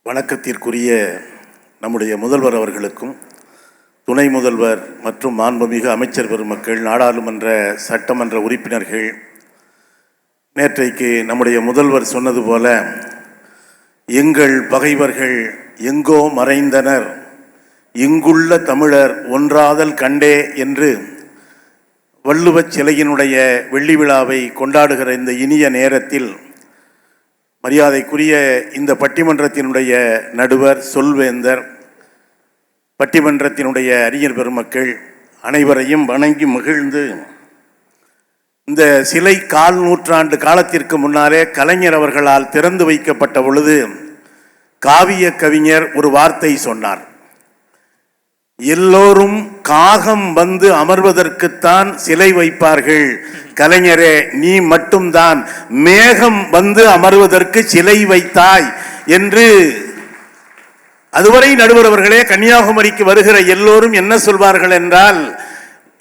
வணக்கத்திற்குரிய நம்முடைய முதல்வர் அவர்களுக்கும் துணை முதல்வர் மற்றும் மாண்புமிகு அமைச்சர் பெருமக்கள், நாடாளுமன்ற சட்டமன்ற உறுப்பினர்கள், நேற்றைக்கு நம்முடைய முதல்வர் சொன்னது போல எங்கள் பகைவர்கள் எங்கோ மறைந்தனர், இங்குள்ள தமிழர் ஒன்றாதல் கண்டே என்று வள்ளுவச் சிலையினுடைய வெள்ளி விழாவை கொண்டாடுகிற இந்த இனிய நேரத்தில் மரியாதைக்குரிய இந்த பட்டிமன்றத்தினுடைய நடுவர், சொல்வேந்தர், பட்டிமன்றத்தினுடைய அறிஞர் பெருமக்கள் அனைவரையும் வணங்கி மகிழ்ந்து, இந்த சிலை 1/4 நூற்றாண்டு காலத்திற்கு முன்னாலே கலைஞர் அவர்களால் திறந்து வைக்கப்பட்ட பொழுது காவிய கவிஞர் ஒரு வார்த்தை சொன்னார். எல்லோரும் காகம் வந்து அமர்வதற்குத்தான் சிலை வைப்பார்கள், கலைஞரே நீ மட்டும்தான் மேகம் வந்து அமர்வதற்கு சிலை வைத்தாய் என்று. அதுவரை நடுவர் அவர்களே, கன்னியாகுமரிக்கு வருகிற எல்லோரும் என்ன சொல்வார்கள் என்றால்,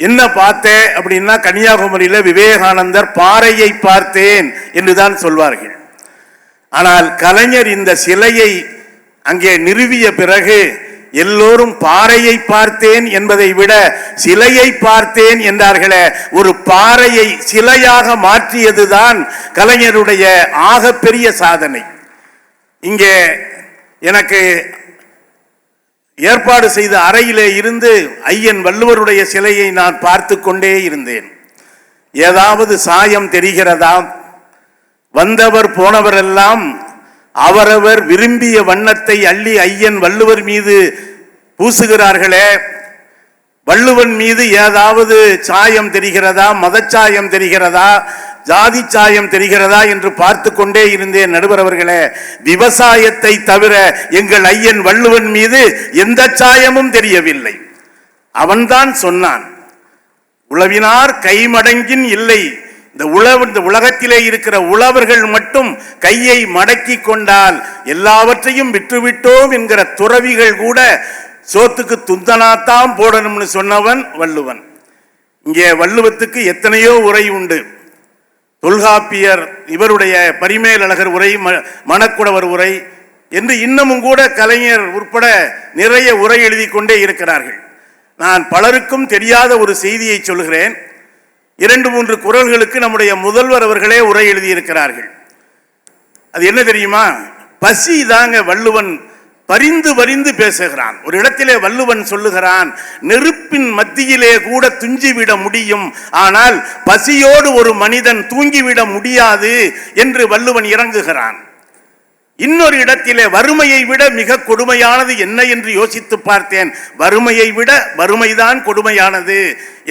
என்ன பார்த்தேன் அப்படின்னா கன்னியாகுமரியில் விவேகானந்தர் பாறையை பார்த்தேன் என்றுதான் சொல்வார்கள். ஆனால் கலைஞர் இந்த சிலையை அங்கே நிறுவிய பிறகு எல்லோரும் பாறையை பார்த்தேன் என்பதை விட சிலையை பார்த்தேன் என்றார்களே, ஒரு பாறையை சிலையாக மாற்றியதுதான் கலைஞருடைய ஆகப்பெரிய சாதனை. இங்கே எனக்கு ஏற்பாடு செய்த அறையிலே இருந்து ஐயன் வள்ளுவருடைய சிலையை நான் பார்த்து கொண்டே இருந்தேன். ஏதாவது சாயம் தெரிகிறதா? வந்தவர் போனவரெல்லாம் அவரவர் விரும்பிய வண்ணத்தை அள்ளி ஐயன் வள்ளுவர் மீது பூசுகிறார்களே, வள்ளுவன் மீது ஏதாவது சாயம் தெரிகிறதா? மதச்சாயம் தெரிகிறதா? ஜாதி சாயம் தெரிகிறதா என்று பார்த்து கொண்டே இருந்தேன். நடுவர் அவர்களே, விவசாயத்தை தவிர எங்கள் ஐயன் வள்ளுவன் மீது எந்த சாயமும் தெரியவில்லை. அவன்தான் சொன்னான், உழவினார் கைமடங்கின் இல்லை, இந்த உலகத்திலே இருக்கிற உழவர்கள் மட்டும் கையை மடக்கி கொண்டால் எல்லாவற்றையும் விட்டுவிட்டோம் என்கிற துறவிகள் கூட சோத்துக்கு துந்தனாத்தான் போடணும்னு சொன்னவன் வள்ளுவன். இங்கே வள்ளுவத்துக்கு எத்தனையோ உரை உண்டு. தொல்காப்பியர் இவருடைய பரிமேலழகர் உரை, மணக்குடவர் உரை என்று இன்னமும் கூட கலைஞர் உட்பட நிறைய உரை எழுதி கொண்டே இருக்கிறார்கள். நான் பலருக்கும் தெரியாத ஒரு செய்தியை சொல்கிறேன். 2-3 குறள்களுக்கு நம்முடைய முதல்வர் அவர்களே உரை எழுதியிருக்கிறார்கள். அது என்ன தெரியுமா? பசி தாங்க வள்ளுவன் பரிந்து பரிந்து பேசுகிறான். ஒரு இடத்திலே வள்ளுவன் சொல்லுகிறான், நெருப்பின் மத்தியிலே கூட துஞ்சிவிட முடியும், ஆனால் பசியோடு ஒரு மனிதன் தூங்கிவிட முடியாது என்று வள்ளுவன் இறங்குகிறான். இன்னொரு இடத்திலே வறுமையை விட மிக கொடுமையானது என்ன என்று யோசித்து பார்த்தேன், வறுமையை விட வறுமைதான் கொடுமையானது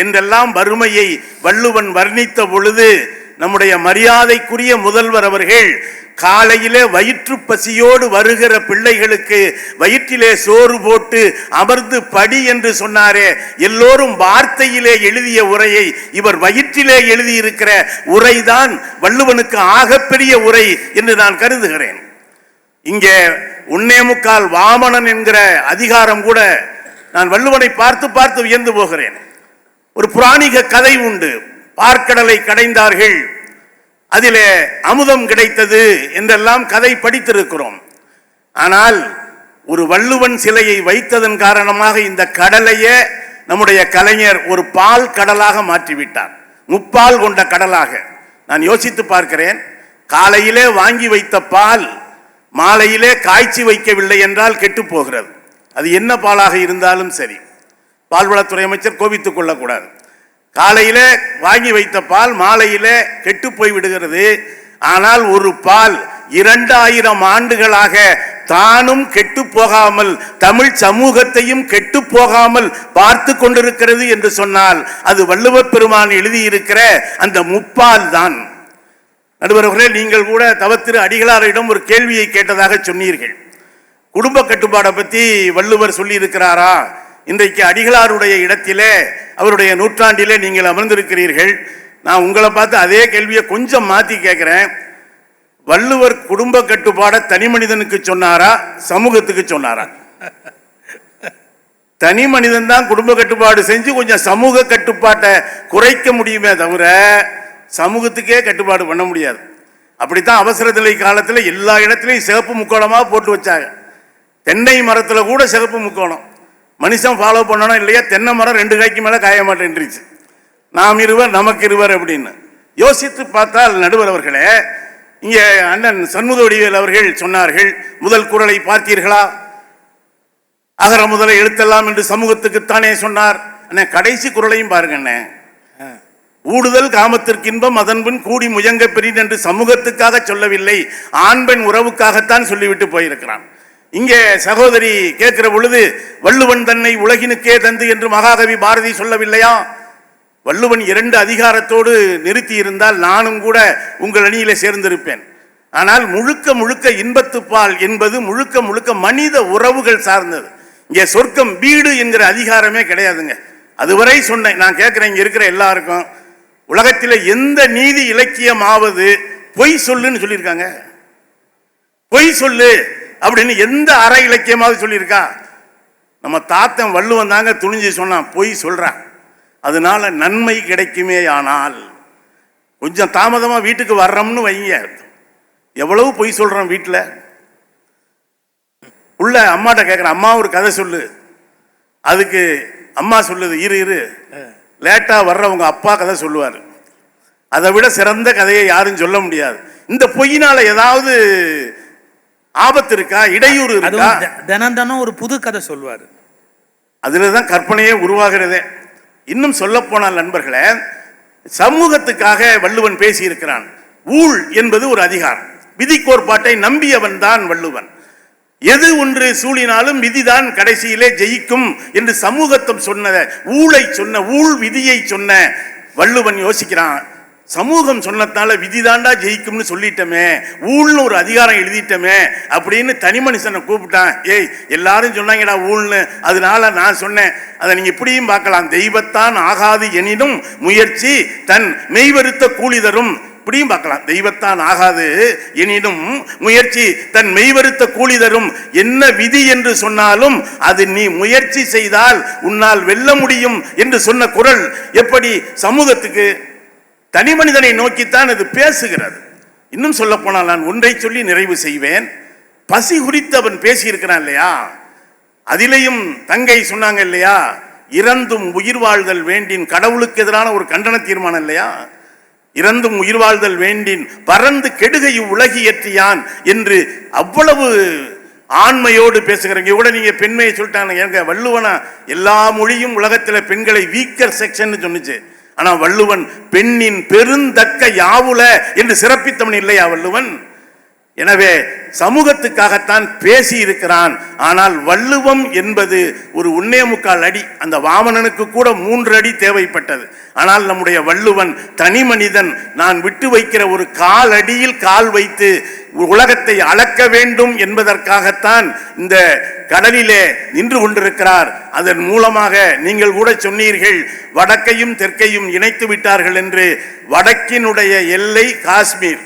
என்றெல்லாம் வறுமையை வள்ளுவன் வர்ணித்த பொழுது நம்முடைய மரியாதைக்குரிய முதல்வர் அவர்கள் காலையிலே வயிற்று பசியோடு வருகிற பிள்ளைகளுக்கு வயிற்றிலே சோறு போட்டு அமர்ந்து படி என்று சொன்னாரே, எல்லோரும் வார்த்தையிலே எழுதிய உரையை இவர் வயிற்றிலே எழுதியிருக்கிற உரைதான் வள்ளுவனுக்கு ஆகப்பெரிய உரை என்று நான் கருதுகிறேன். இங்கே 1.25 வாமனன் என்கிற அதிகாரம் கூட நான் வள்ளுவனை பார்த்து பார்த்து வியந்து போகிறேன். ஒரு புராணிக கதை உண்டு. பார்க்கடலை கடைந்தார்கள், அதிலே அமுதம் கிடைத்தது என்றெல்லாம் கதை படித்திருக்கிறோம். ஆனால் ஒரு வள்ளுவன் சிலையை வைத்ததன் காரணமாக இந்த கடலையே நம்முடைய கலைஞர் ஒரு பால் கடலாக மாற்றிவிட்டார், முப்பால் கொண்ட கடலாக. நான் யோசித்து பார்க்கிறேன், காலையிலே வாங்கி வைத்த பால் மாலையிலே காய்ச்சி வைக்கவில்லை என்றால் கெட்டு போகிறது. அது என்ன பாலாக இருந்தாலும் சரி, பால்வளத்துறை அமைச்சர் கோபித்துக் கொள்ளக்கூடாது. காலையிலே வாங்கி வைத்த பால் மாலையிலே கெட்டு போய் விடுகிறது. ஆனால் ஒரு பால் 2000 ஆண்டுகளாக தானும் கெட்டு போகாமல் தமிழ் சமூகத்தையும் கெட்டு போகாமல் பார்த்து கொண்டிருக்கிறது என்று சொன்னால் அது வள்ளுவப் பெருமான் எழுதியிருக்கிற அந்த முப்பால் தான். நடுவர்களே, நீங்கள் கூட தவத்திரு அடிகளாரிடம் ஒரு கேள்வியை கேட்டதாக சொன்னீர்கள். குடும்ப கட்டுப்பாடை பற்றி வள்ளுவர் சொல்லி இருக்கிறாரா? இன்றைக்கு அடிகளாருடைய இடத்திலே அவருடைய நூற்றாண்டிலே நீங்கள் அமர்ந்திருக்கிறீர்கள். நான் உங்களை பார்த்து அதே கேள்வியை கொஞ்சம் மாற்றி கேட்கிறேன். வள்ளுவர் குடும்ப கட்டுப்பாடை தனி மனிதனுக்கு சொன்னாரா, சமூகத்துக்கு சொன்னாரா? தனி மனிதன் தான் குடும்ப கட்டுப்பாடு செஞ்சு கொஞ்சம் சமூக கட்டுப்பாட்டை குறைக்க முடியுமே தவிர சமூகத்துக்கே கட்டுப்பாடு பண்ண முடியாது. அப்படித்தான் அவசர நிலை காலத்தில் எல்லா இடத்துலையும் சிவப்பு முக்கோணமாக போட்டு வச்சாங்க. தென்னை மரத்துல கூட சிகப்பு முக்கோணம். மனுஷன் ஃபாலோ பண்ணணும் இல்லையா? தென்னை மரம் 2 காய்க்கு மேல காய மாட்டேன்ருச்சு. நாம் இருவர் நமக்கு இருவர் அப்படின்னு யோசித்து பார்த்தால், நடுவர் அவர்களே, இங்கே அண்ணன் சண்முக வடிவேல் அவர்கள் சொன்னார்கள், முதல் குறளை பார்த்தீர்களா? அகர முதல எழுத்தெல்லாம் என்று சமூகத்துக்குத்தானே சொன்னார். கடைசி குறளையும் பாருங்க அண்ணே. ஊடுதல் காமத்திற்கு இன்பம் அதன்பின் கூடி முயங்க பெரின் என்று சமூகத்துக்காக சொல்லவில்லை, ஆண் பெண் உறவுக்காகத்தான் சொல்லிவிட்டு போயிருக்கிறான். இங்கே சகோதரி கேட்கிற பொழுது வள்ளுவன் தன்னை உலகினுக்கே தந்து என்று மகாகவி பாரதி சொல்லவில்லையா? வள்ளுவன் 2 அதிகாரத்தோடு நிறுத்தி இருந்தால் நானும் கூட உங்கள் அணியில சேர்ந்திருப்பேன். ஆனால் முழுக்க முழுக்க இன்பத்துப்பால் என்பது முழுக்க முழுக்க மனித உறவுகள் சார்ந்தது. இங்கே சொர்க்கம் வீடு என்கிற அதிகாரமே கிடையாதுங்க. அதுவரை சொன்னேன். நான் கேட்கிறேன் இங்க இருக்கிற எல்லாருக்கும், உலகத்தில் எந்த நீதி இலக்கியமாவது பொய் சொல்லுன்னு சொல்லியிருக்காங்க? பொய் சொல்லு அப்படின்னு எந்த அற இலக்கியமாவது சொல்லியிருக்கா? நம்ம தாத்தன் வள்ளுவன் தாங்க துணிஞ்சு சொன்னான், பொய் சொல்றான், அதனால நன்மை கிடைக்குமே. ஆனால் கொஞ்சம் தாமதமா வீட்டுக்கு வர்றோம்னு வைங்க, எவ்வளவு பொய் சொல்றோம் வீட்டில். உள்ள அம்மாட்ட கேட்குறேன், அம்மா ஒரு கதை சொல்லு. அதுக்கு அம்மா சொல்லுது, இரு லேட்டா வர்றவங்க அப்பா கதை சொல்லுவார். அதை விட சிறந்த கதையை யாரும் சொல்ல முடியாது. இந்த பொய்யினால ஏதாவது ஆபத்து இருக்கா? இடையூறு இருக்கா? தினம் ஒரு புது கதை சொல்லுவார். அதுலதான் கற்பனையே உருவாகிறதே. இன்னும் சொல்ல போனால் நண்பர்களே, சமூகத்துக்காக வள்ளுவன் பேசி இருக்கிறான். ஊழ் என்பது ஒரு அதிகாரம். விதி கோட்பாட்டை நம்பியவன் தான் வள்ளுவன். எது ஒன்று சூழினாலும் விதிதான் கடைசியிலே ஜெயிக்கும் என்று சமூகத்தும் சொன்ன ஊழை சொன்ன ஊழ் விதியை சொன்ன வள்ளுவன் யோசிக்கிறான், சமூகம் சொன்னதால விதிதாண்டா ஜெயிக்கும்னு சொல்லிட்டமே, ஊழ்னு ஒரு அதிகாரம் எழுதிட்டமே அப்படின்னு தனி மனுஷனை கூப்பிட்டான். ஏய், எல்லாரும் சொன்னாங்கடா ஊழ்னு, அதனால நான் சொன்னேன். அதை நீங்க இப்படியும் பார்க்கலாம், தெய்வத்தான் ஆகாது எனினும் முயற்சி தன் மெய்வருத்த கூலி தரும். இப்படியும் பார்க்கலாம், தெய்வத்தான் ஆகாது எனினும் முயற்சி தன் மெய்வருத்த கூலி தரும். என்ன விதி என்று சொன்னாலும் அது நீ முயற்சி செய்தால் உன்னால் வெல்ல முடியும் என்று சொன்ன குறள் எப்படி சமூகத்துக்கு, தனி மனிதனை நோக்கித்தான் அது பேசுகிறது. இன்னும் சொல்ல போனால் நான் ஒன்றை சொல்லி நிறைவு செய்வேன். பசி குறித்து அவன் பேசியிருக்கிறான் இல்லையா? அதிலையும் தங்கை சொன்னாங்க இல்லையா, இறந்தும் உயிர் வாழ்தல் வேண்டின், கடவுளுக்கு எதிரான ஒரு கண்டன தீர்மானம் இல்லையா? இறந்தும் உயிர் வாழ்தல் வேண்டின் பறந்து கெடுகை உலகியற்றியான் என்று அவ்வளவு ஆண்மையோடு பேசுகிறீங்க. கூட நீங்க பெண்மையை சொல்லிட்டாங்க. வள்ளுவனா எல்லா மொழியும் உலகத்தில் பெண்களை வீக்கர் செக்ஷன் சொன்னுச்சு. ஆனா வள்ளுவன் பெண்ணின் பெருந்தக்க யாவுல என்று சிறப்பித்தவன் இல்லையா வள்ளுவன்? எனவே சமூகத்துக்காகத்தான் பேசி இருக்கிறான். ஆனால் வள்ளுவம் என்பது ஒரு 1.25 அடி, அந்த வாமனனுக்கு கூட 3 அடி தேவைப்பட்டது. ஆனால் நம்முடைய வள்ளுவன் தனி மனிதன், நான் விட்டு வைக்கிற ஒரு 1/4 அடியில் கால் வைத்து உலகத்தை அளக்க வேண்டும் என்பதற்காகத்தான் இந்த கடலிலே நின்று கொண்டிருக்கிறார். அதன் மூலமாக நீங்கள் கூட சொன்னீர்கள், வடக்கையும் தெற்கையும் இணைத்து விட்டார்கள் என்று. வடக்கினுடைய எல்லை காஷ்மீர்,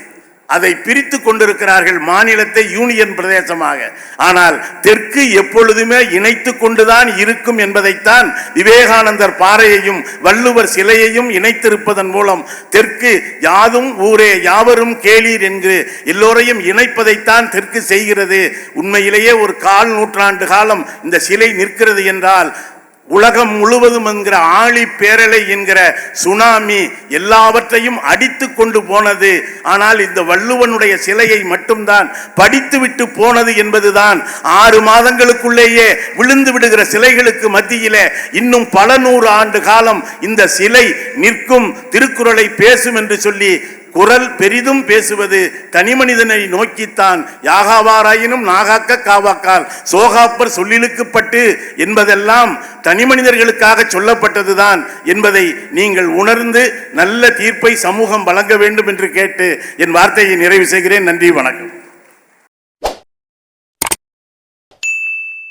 அதை பிரித்து கொண்டிருக்கிறார்கள் மாநிலத்தை யூனியன் பிரதேசமாக. ஆனால் தெற்கு எப்பொழுதுமே இணைத்து கொண்டுதான் இருக்கும் என்பதைத்தான் விவேகானந்தர் பாறையையும் வள்ளுவர் சிலையையும் இணைத்திருப்பதன் மூலம் தெற்கு யாதும் ஊரே யாவரும் கேளீர் என்று எல்லோரையும் இணைப்பதைத்தான் தெற்கு செய்கிறது. உண்மையிலேயே ஒரு 1/4 நூற்றாண்டு காலம் இந்த சிலை நிற்கிறது என்றால் உலகம் முழுவதும் என்கிற ஆழி பேரலை என்கிற சுனாமி எல்லாவற்றையும் அடித்து கொண்டு போனது. ஆனால் இந்த வள்ளுவனுடைய சிலையை மட்டும்தான் படித்து விட்டு போனது என்பதுதான். 6 மாதங்களுக்குள்ளேயே விழுந்து விடுகிற சிலைகளுக்கு மத்தியிலே இன்னும் பல 100 ஆண்டு காலம் இந்த சிலை நிற்கும், திருக்குறளை பேசும் என்று சொல்லி குறள் பெரிதும் பேசுவது தனி மனிதனை நோக்கித்தான். யாகாவாராயினும் நாகாக்க காவாக்கால் சோகாப்பர் சொல்லிலுக்குப்பட்டு என்பதெல்லாம் தனி மனிதர்களுக்காக சொல்லப்பட்டதுதான் என்பதை நீங்கள் உணர்ந்து நல்ல தீர்ப்பை சமூகம் வழங்க வேண்டும் என்று கேட்டு என் வார்த்தையை நிறைவு செய்கிறேன். நன்றி, வணக்கம்.